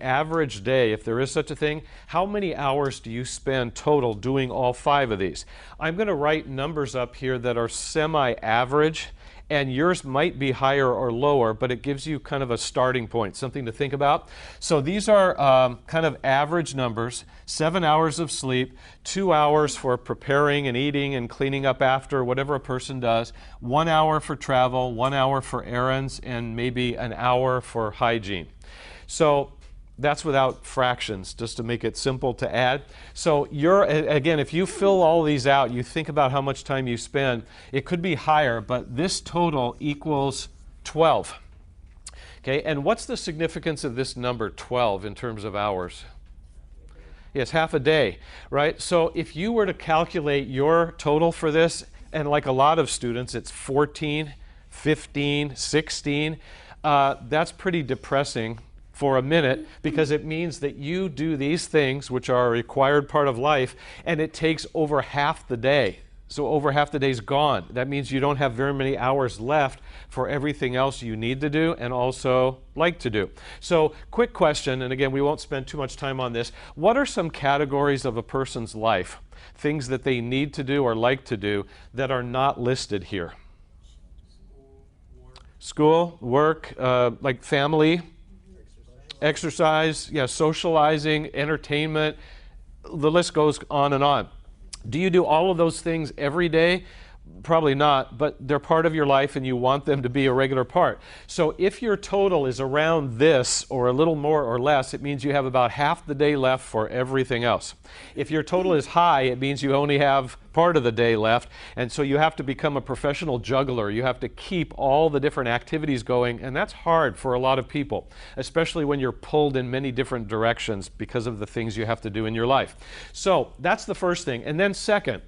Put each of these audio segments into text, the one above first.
Average day, if there is such a thing, how many hours do you spend total doing all 5 of these? I'm going to write numbers up here that are semi-average, and yours might be higher or lower, but it gives you kind of a starting point, something to think about. So these are kind of average numbers: 7 hours of sleep, 2 hours for preparing and eating and cleaning up after, whatever a person does, 1 hour for travel, 1 hour for errands, and maybe an hour for hygiene. So that's without fractions, just to make it simple to add. So again, if you fill all these out, you think about how much time you spend, it could be higher, but this total equals 12. Okay, and what's the significance of this number 12 in terms of hours? Yes, half a day, right? So if you were to calculate your total for this, and like a lot of students, it's 14, 15, 16, that's pretty depressing for a minute, because it means that you do these things, which are a required part of life, and it takes over half the day. So over half the day's gone. That means you don't have very many hours left for everything else you need to do and also like to do. So quick question, and again, we won't spend too much time on this. What are some categories of a person's life, things that they need to do or like to do, that are not listed here? School, work, like family, exercise, yeah, socializing, entertainment, the list goes on and on. Do you do all of those things every day? Probably not, but they're part of your life and you want them to be a regular part. So if your total is around this or a little more or less, it means you have about half the day left for everything else. If your total is high, it means you only have part of the day left, and so you have to become a professional juggler. You have to keep all the different activities going, and that's hard for a lot of people, especially when you're pulled in many different directions because of the things you have to do in your life. So that's the first thing. And then second,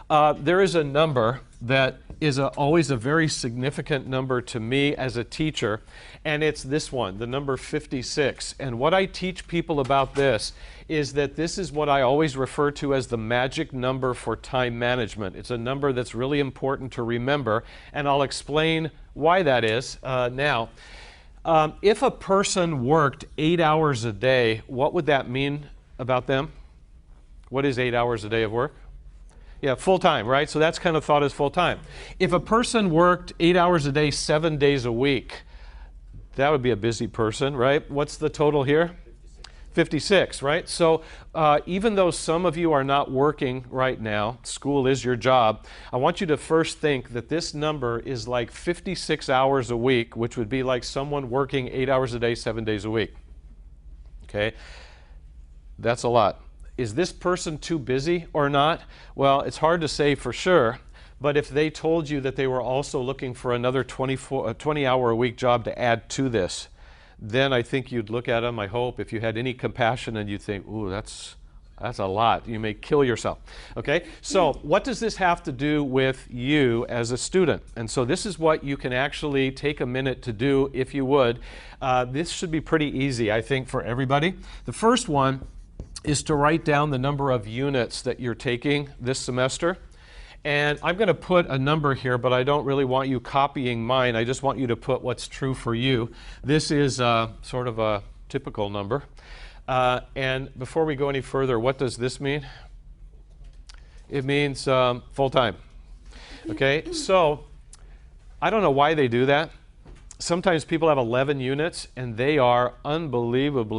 there is a number that is always a very significant number to me as a teacher, and it's this one, the number 56. And what I teach people about this is that this is what I always refer to as the magic number for time management. It's a number that's really important to remember, and I'll explain why that is now. If a person worked 8 hours a day, what would that mean about them? What is 8 hours a day of work? Yeah, full-time, right? So that's kind of thought as full-time. If a person worked 8 hours a day, 7 days a week, that would be a busy person, right? What's the total here? 56, right? So even though some of you are not working right now, school is your job, I want you to first think that this number is like 56 hours a week, which would be like someone working 8 hours a day, 7 days a week. Okay? That's a lot. Is this person too busy or not? Well, it's hard to say for sure, but if they told you that they were also looking for another 20-hour-a-week job to add to this, then I think you'd look at them, I hope, if you had any compassion, and you'd think, ooh, that's a lot. You may kill yourself. Okay? So what does this have to do with you as a student? And so this is what you can actually take a minute to do if you would. This should be pretty easy, I think, for everybody. The first one is to write down the number of units that you're taking this semester. And I'm going to put a number here, but I don't really want you copying mine. I just want you to put what's true for you. This is sort of a typical number. And before we go any further, what does this mean? It means full-time. Okay, so I don't know why they do that. Sometimes people have 11 units, and they are unbelievably